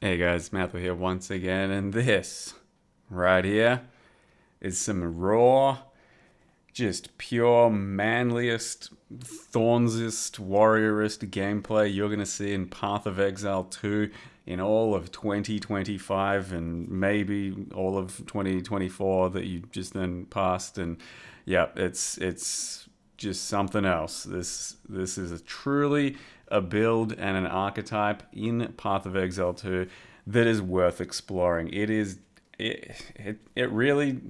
Hey guys, Matthew here once again, and this right here is some raw, just pure manliest, thornsest, warriorist gameplay you're gonna see in Path of Exile 2 in all of 2025 and maybe all of 2024 that you just then passed. And yeah, it's just something else. This is truly a build and an archetype in Path of Exile 2 that is worth exploring. It really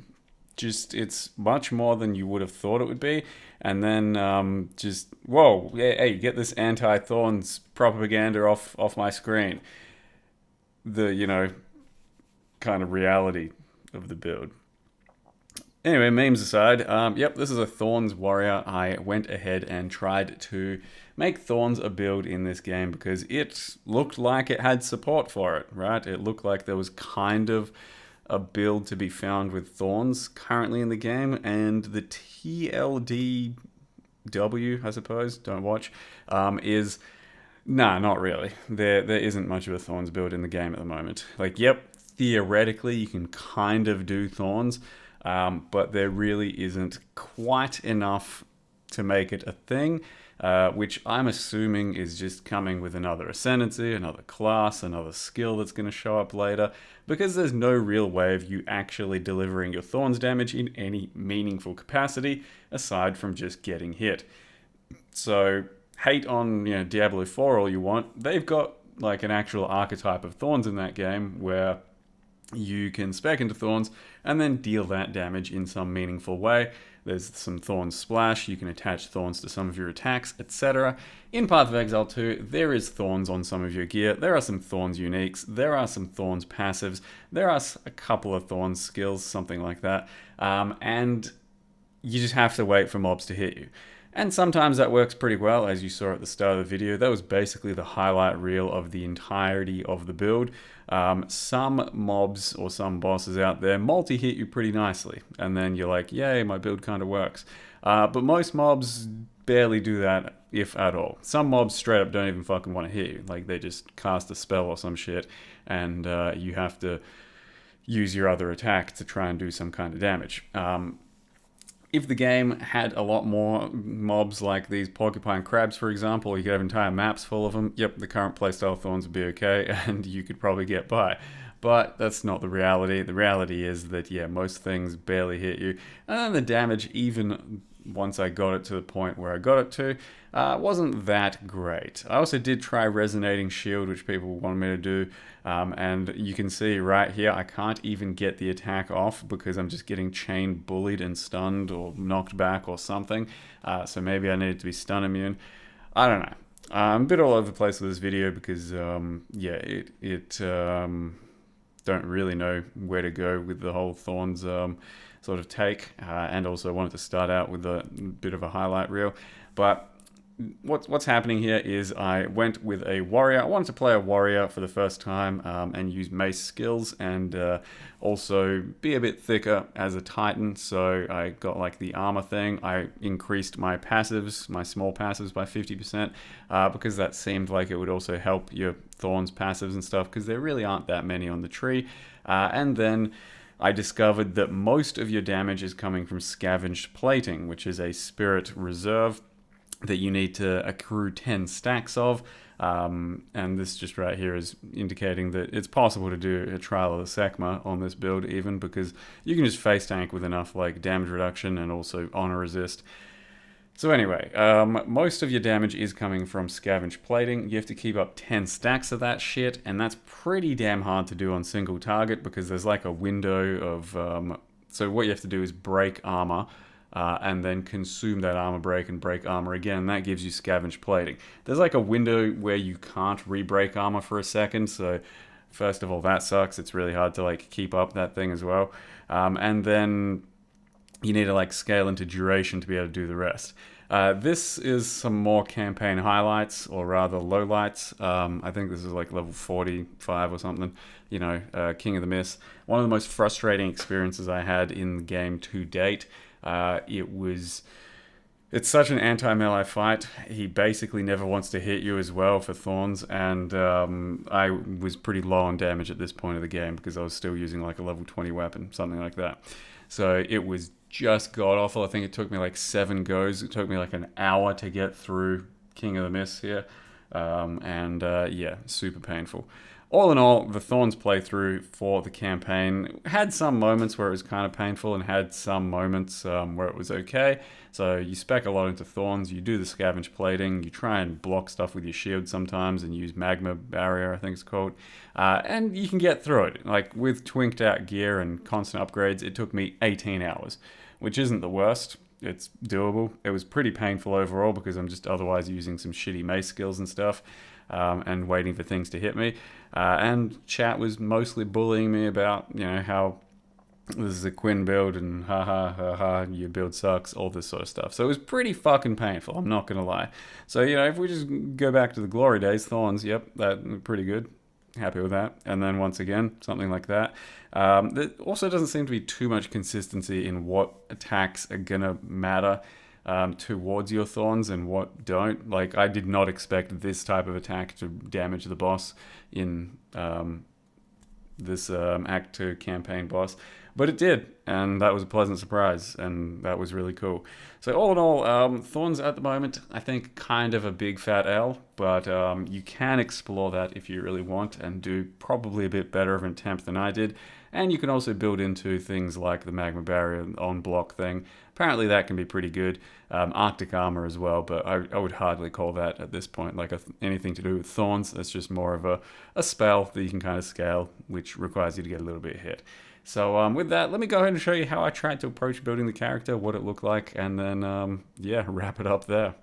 just it's much more than you would have thought it would be. And then just whoa, hey, get this anti-thorns propaganda off my screen. The kind of reality of the build. Anyway, memes aside, yep, this is a Thorns warrior. I went ahead and tried to make Thorns a build in this game because it looked like it had support for it, right? It looked like there was kind of a build to be found with Thorns currently in the game, and the TLDW, I suppose, don't watch, is nah, not really. There isn't much of a Thorns build in the game at the moment. Like, yep, theoretically you can kind of do Thorns, but there really isn't quite enough to make it a thing, which I'm assuming is just coming with another ascendancy, another class, another skill that's going to show up later, because there's no real way of you actually delivering your Thorns damage in any meaningful capacity aside from just getting hit. So hate on Diablo 4 all you want. They've got like an actual archetype of Thorns in that game where you can spec into Thorns and then deal that damage in some meaningful way. There's some Thorns Splash, you can attach Thorns to some of your attacks, etc. In Path of Exile 2, there is Thorns on some of your gear, there are some Thorns uniques, there are some Thorns passives, there are a couple of Thorns skills, something like that, and you just have to wait for mobs to hit you. And sometimes that works pretty well, as you saw at the start of the video. That was basically the highlight reel of the entirety of the build. Some mobs or some bosses out there multi-hit you pretty nicely, and then you're like, yay, my build kind of works. But most mobs barely do that, if at all. Some mobs straight up don't even fucking want to hit you. Like, they just cast a spell or some shit, and you have to use your other attack to try and do some kind of damage. If the game had a lot more mobs like these porcupine crabs, for example, you could have entire maps full of them, yep, the current playstyle Thorns would be okay, and you could probably get by. But that's not the reality. The reality is that, yeah, most things barely hit you. And then the damage, even once I got it to the point where I got it to, wasn't that great. I also did try Resonating Shield, which people wanted me to do, and you can see right here, I can't even get the attack off because I'm just getting chain bullied and stunned or knocked back or something. So maybe I needed to be stun immune. I don't know. I'm a bit all over the place with this video because, yeah, it don't really know where to go with the whole Thorns sort of take, and also wanted to start out with a bit of a highlight reel. But what's happening here is I went with a warrior. I wanted to play a warrior for the first time, and use mace skills, and also be a bit thicker as a titan. So I got like the armor thing. I increased my passives, my small passives, by 50%, because that seemed like it would also help your Thorns passives and stuff, because there really aren't that many on the tree. And then I discovered that most of your damage is coming from scavenged plating, which is a spirit reserve that you need to accrue 10 stacks of. And this just right here is indicating that it's possible to do a trial of the Sekma on this build, even because you can just face tank with enough like damage reduction and also honor resist. So anyway, most of your damage is coming from scavenged plating. You have to keep up 10 stacks of that shit, and that's pretty damn hard to do on single target because there's like a window of... so what you have to do is break armor, and then consume that armor break and break armor again. That gives you scavenged plating. There's like a window where you can't re-break armor for a second, so first of all, that sucks. It's really hard to like keep up that thing as well. And then you need to like scale into duration to be able to do the rest. This is some more campaign highlights, or rather lowlights. I think this is like level 45 or something. King of the Mist. One of the most frustrating experiences I had in the game to date. It was It's such an anti-melee fight. He basically never wants to hit you as well for Thorns, and I was pretty low on damage at this point of the game because I was still using like a level 20 weapon, something like that. So it was just god awful. I think it took me like 7 goes. It took me like an hour to get through King of the Mist here, and yeah, super painful. All in all, the Thorns playthrough for the campaign had some moments where it was kind of painful and had some moments where it was okay. So you spec a lot into Thorns, you do the scavenge plating, you try and block stuff with your shield sometimes and use magma barrier, I think it's called, and you can get through it. Like with twinked out gear and constant upgrades, it took me 18 hours, which isn't the worst. It's doable. It was pretty painful overall because I'm just otherwise using some shitty mace skills and stuff, and waiting for things to hit me. And chat was mostly bullying me about, how this is a Quinn build and your build sucks, all this sort of stuff. So it was pretty fucking painful, I'm not gonna lie. So, if we just go back to the glory days, Thorns, yep, that pretty good. Happy with that. And then once again, something like that. There also doesn't seem to be too much consistency in what attacks are gonna matter towards your Thorns and what don't. Like, I did not expect this type of attack to damage the boss in this Act 2 campaign boss. But it did, and that was a pleasant surprise, and that was really cool. So all in all, Thorns at the moment, I think kind of a big fat L, but you can explore that if you really want and do probably a bit better of an attempt than I did. And you can also build into things like the magma barrier on block thing. Apparently that can be pretty good. Arctic armor as well, but I would hardly call that at this point like anything to do with Thorns. That's just more of a spell that you can kind of scale, which requires you to get a little bit hit. So with that, let me go ahead and show you how I tried to approach building the character, what it looked like, and then yeah, wrap it up there.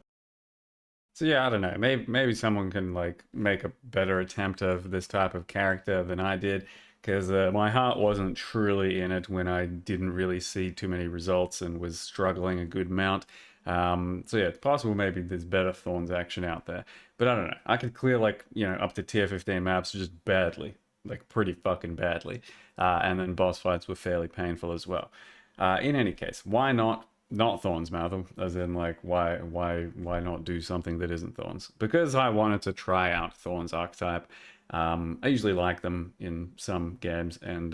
So yeah, I don't know. Maybe someone can like make a better attempt of this type of character than I did, because my heart wasn't truly in it when I didn't really see too many results and was struggling a good amount. So yeah, it's possible maybe there's better Thorns action out there, but I don't know. I could clear like up to tier 15 maps just badly, like pretty fucking badly, and then boss fights were fairly painful as well. In any case, why not Thorns, Maltham? As in, like, why not do something that isn't Thorns? Because I wanted to try out Thorns archetype. I usually like them in some games, and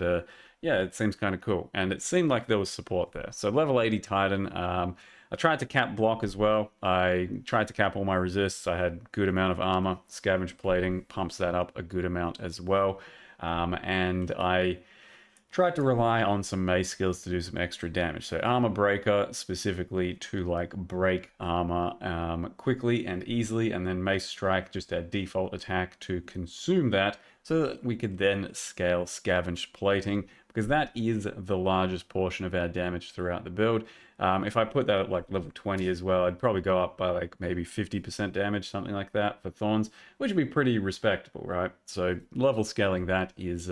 yeah, it seems kind of cool. And it seemed like there was support there. So level 80 Titan. I tried to cap block as well. I tried to cap all my resists. I had good amount of armor. Scavenge plating pumps that up a good amount as well. And I tried to rely on some mace skills to do some extra damage. So armor breaker specifically to like break armor quickly and easily, and then mace strike just a default attack to consume that, so that we could then scale scavenged plating, because that is the largest portion of our damage throughout the build. If I put that at like level 20 as well, I'd probably go up by like maybe 50% damage, something like that for Thorns, which would be pretty respectable, right? So level scaling that is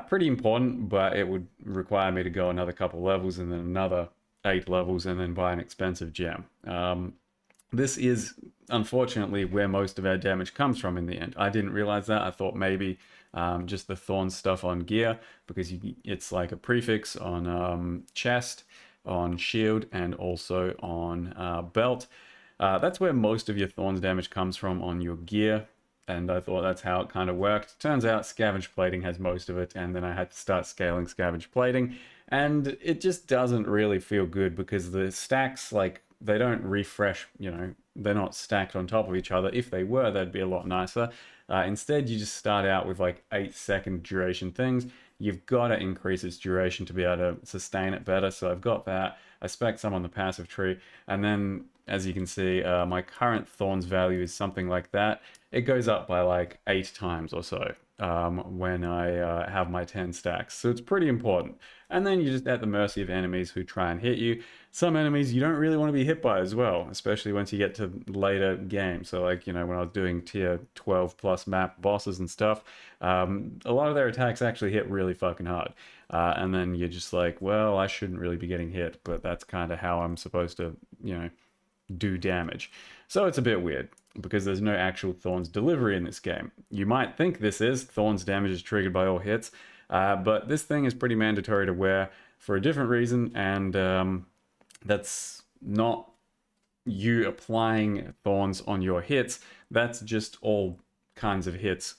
pretty important, but it would require me to go another couple levels and then another 8 levels and then buy an expensive gem. This is unfortunately where most of our damage comes from in the end. I didn't realize that. I thought maybe just the thorn stuff on gear, because it's like a prefix on chest, on shield, and also on belt. That's where most of your thorns damage comes from, on your gear, and I thought that's how it kind of worked. Turns out scavenge plating has most of it, and then I had to start scaling scavenge plating, and it just doesn't really feel good because the stacks, like, they don't refresh, they're not stacked on top of each other. If they were, that'd be a lot nicer. Instead, you just start out with like 8 second duration things. You've got to increase its duration to be able to sustain it better. So I've got that. I spec some on the passive tree, and then as you can see, my current thorns value is something like that. It goes up by like 8 times or so when I have my 10 stacks. So it's pretty important. And then you're just at the mercy of enemies who try and hit you. Some enemies you don't really want to be hit by as well, especially once you get to later games. So like, when I was doing tier 12 plus map bosses and stuff, a lot of their attacks actually hit really fucking hard. And then you're just like, well, I shouldn't really be getting hit, but that's kind of how I'm supposed to, do damage. So it's a bit weird because there's no actual Thorns delivery in this game. You might think this is Thorns damage is triggered by all hits, but this thing is pretty mandatory to wear for a different reason, and that's not you applying Thorns on your hits, that's just all kinds of hits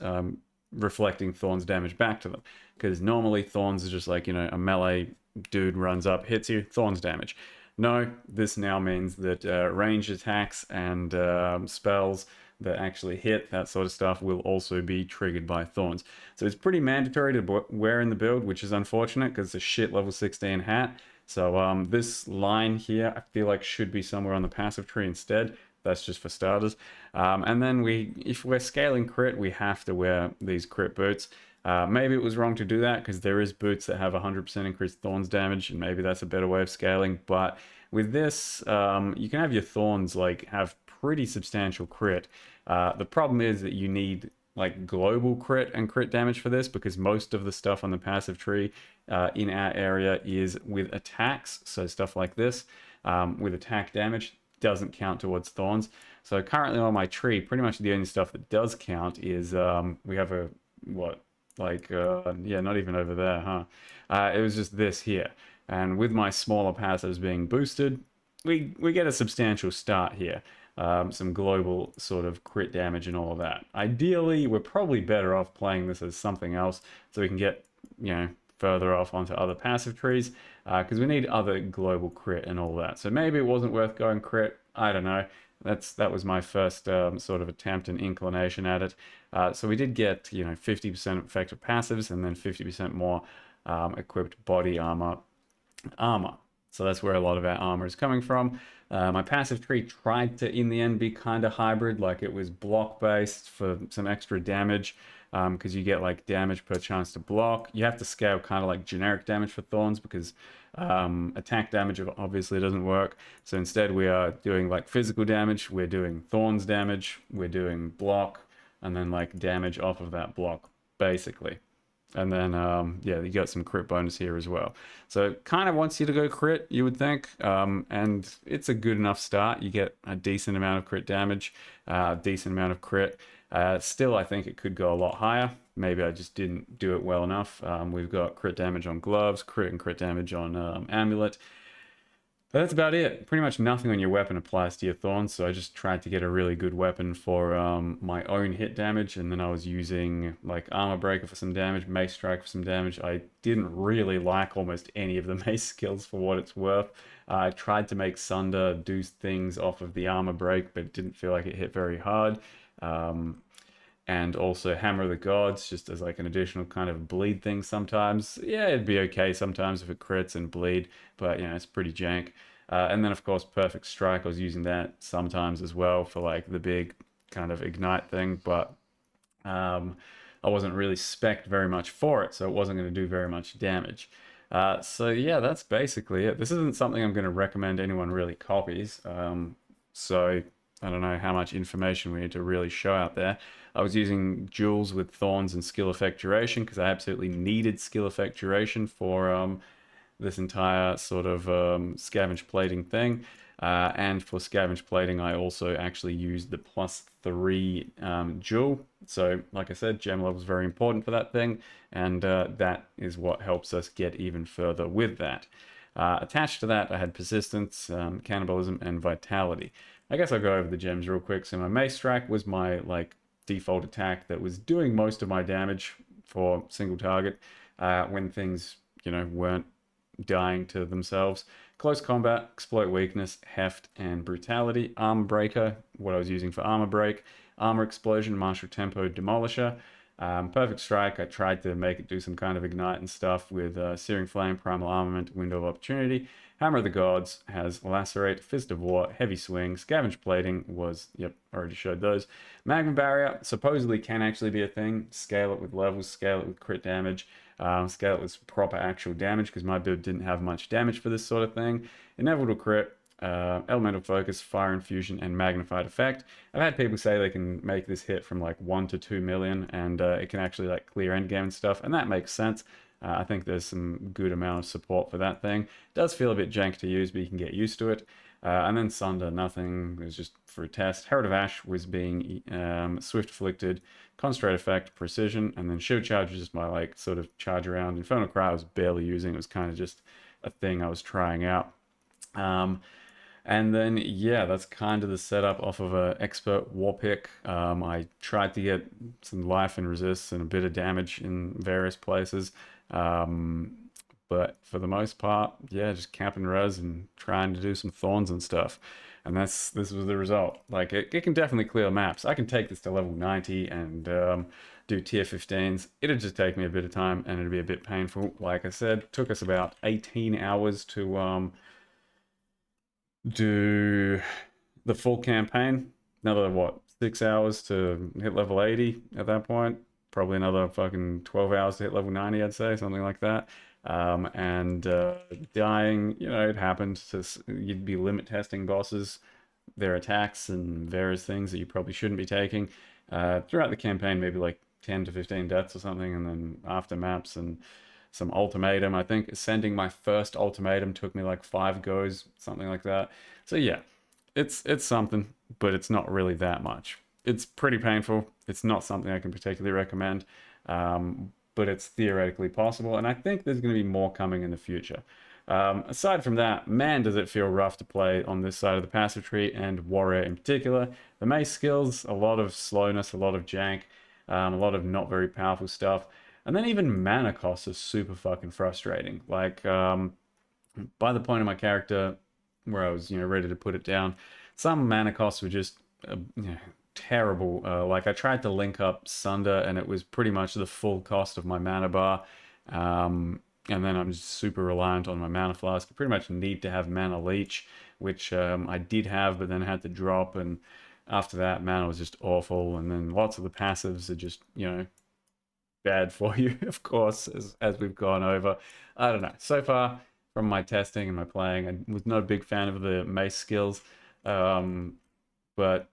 reflecting Thorns damage back to them. Because normally Thorns is just like, a melee dude runs up, hits you, Thorns damage. No, this now means that range attacks and spells that actually hit, that sort of stuff, will also be triggered by Thorns. So it's pretty mandatory to wear in the build, which is unfortunate because it's a shit level 16 hat. So this line here, I feel like should be somewhere on the passive tree instead. That's just for starters. And then if we're scaling crit, we have to wear these crit boots. Maybe it was wrong to do that because there is boots that have 100% increased Thorns damage, and maybe that's a better way of scaling. But with this, you can have your Thorns like have pretty substantial crit. The problem is that you need like global crit and crit damage for this because most of the stuff on the passive tree in our area is with attacks. So stuff like this with attack damage doesn't count towards Thorns. So currently on my tree, pretty much the only stuff that does count is we have a what like yeah, not even over there, huh? It was just this here, and with my smaller passives being boosted, we get a substantial start here. Some global sort of crit damage and all of that. Ideally, we're probably better off playing this as something else so we can get, further off onto other passive trees because we need other global crit and all that. So maybe it wasn't worth going crit. I don't know. That was my first sort of attempt and inclination at it. So we did get 50% effective passives and then 50% more equipped body armor. So that's where a lot of our armor is coming from. My passive tree tried to, in the end, be kind of hybrid, like it was block based for some extra damage, because you get like damage per chance to block. You have to scale kind of like generic damage for Thorns because attack damage obviously doesn't work. So instead, we are doing like physical damage, we're doing Thorns damage, we're doing block, and then like damage off of that block, basically. And then, yeah, you got some crit bonus here as well. So it kind of wants you to go crit, you would think. And it's a good enough start. You get a decent amount of crit damage, decent amount of crit. Still, I think it could go a lot higher. Maybe I just didn't do it well enough. We've got crit damage on gloves, crit and crit damage on amulet. But that's about it. Pretty much nothing on your weapon applies to your Thorns, so I just tried to get a really good weapon for my own hit damage, and then I was using like Armor Breaker for some damage, Mace Strike for some damage. I didn't really like almost any of the Mace skills for what it's worth. I tried to make Sunder do things off of the Armor Break, but it didn't feel like it hit very hard. And also Hammer of the Gods, just as like an additional kind of bleed thing sometimes. Yeah, it'd be okay sometimes if it crits and bleed, but it's pretty jank. And then of course Perfect Strike, I was using that sometimes as well for like the big kind of ignite thing, but I wasn't really spec'd very much for it, so it wasn't going to do very much damage. So yeah, that's basically it. This isn't something I'm going to recommend anyone really copies. So I don't know how much information we need to really show out there. I was using Jewels with Thorns and Skill Effect Duration because I absolutely needed Skill Effect Duration for this entire sort of scavenge plating thing. And for scavenge plating, I also actually used the +3 jewel. So, like I said, gem level is very important for that thing, and that is what helps us get even further with that. Attached to that, I had persistence, cannibalism, and vitality. I guess I'll go over the gems real quick. So my Mace Strike was my like default attack that was doing most of my damage for single target when things weren't dying to themselves. Close combat, exploit weakness, heft, and brutality. Armor breaker, what I was using for armor break. Armor explosion, martial tempo, demolisher. Perfect strike, I tried to make it do some kind of ignite and stuff with searing flame, primal armament, window of opportunity. Hammer of the Gods has lacerate, fist of war, heavy swing, scavenge plating was, yep, already showed those. Magma barrier supposedly can actually be a thing. Scale it with levels, scale it with crit damage. Scale it with proper actual damage because my build didn't have much damage for this sort of thing. Inevitable crit, elemental focus, fire infusion, and magnified effect. I've had people say they can make this hit from like 1 to 2 million, and it can actually like clear endgame and stuff, and that makes sense. I think there's some good amount of support for that thing. It does feel a bit jank to use, but you can get used to it. And then Sunder, nothing. It was just for a test. Herald of Ash was being Swift Afflicted, Concentrate Effect, Precision, and then Shield Charge was just my like sort of charge around. Infernal Cry I was barely using. It was kind of just a thing I was trying out. And then, yeah, that's kind of the setup off of a expert war pick. I tried to get some life and resist and a bit of damage in various places. Um, but for the most part, yeah, just camping res and trying to do some thorns and stuff. And this was the result. Like it can definitely clear maps. I can take this to level 90 and do tier 15s. It'd just take me a bit of time and it'd be a bit painful. Like I said, took us about 18 hours to do the full campaign. Another what, 6 hours to hit level 80 at that point. Probably another fucking 12 hours to hit level 90, I'd say, something like that. And dying, it happened. You'd be limit testing bosses, their attacks, and various things that you probably shouldn't be taking. Throughout the campaign, maybe like 10 to 15 deaths or something, and then after maps and some ultimatum. I think sending my first ultimatum took me like 5 goes, something like that. So yeah, it's something, but it's not really that much. It's pretty painful. It's not something I can particularly recommend, but it's theoretically possible, and I think there's going to be more coming in the future. Aside from that, man, does it feel rough to play on this side of the passive tree, and warrior in particular. The mace skills, a lot of slowness, a lot of jank, a lot of not very powerful stuff. And then even mana costs are super fucking frustrating. Like, by the point of my character where I was, ready to put it down, some mana costs were just terrible. Like I tried to link up Sunder, and it was pretty much the full cost of my mana bar. And then I'm just super reliant on my mana flask. I pretty much need to have mana leech, which I did have, but then had to drop. And after that, mana was just awful. And then lots of the passives are just, bad for you, of course, as we've gone over. I don't know. So far, from my testing and my playing, I was not a big fan of the mace skills, um, but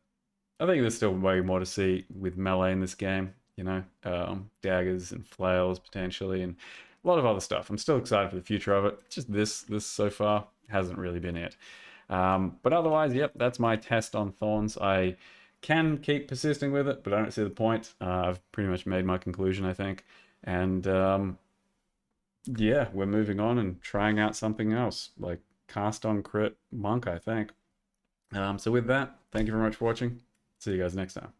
I think there's still way more to see with melee in this game. Daggers and flails potentially, and a lot of other stuff. I'm still excited for the future of it. Just this so far hasn't really been it. But otherwise, yep, that's my test on Thorns. I can keep persisting with it, but I don't see the point. I've pretty much made my conclusion, I think. And yeah, we're moving on and trying out something else, like cast on crit monk, I think. So with that, thank you very much for watching. See you guys next time.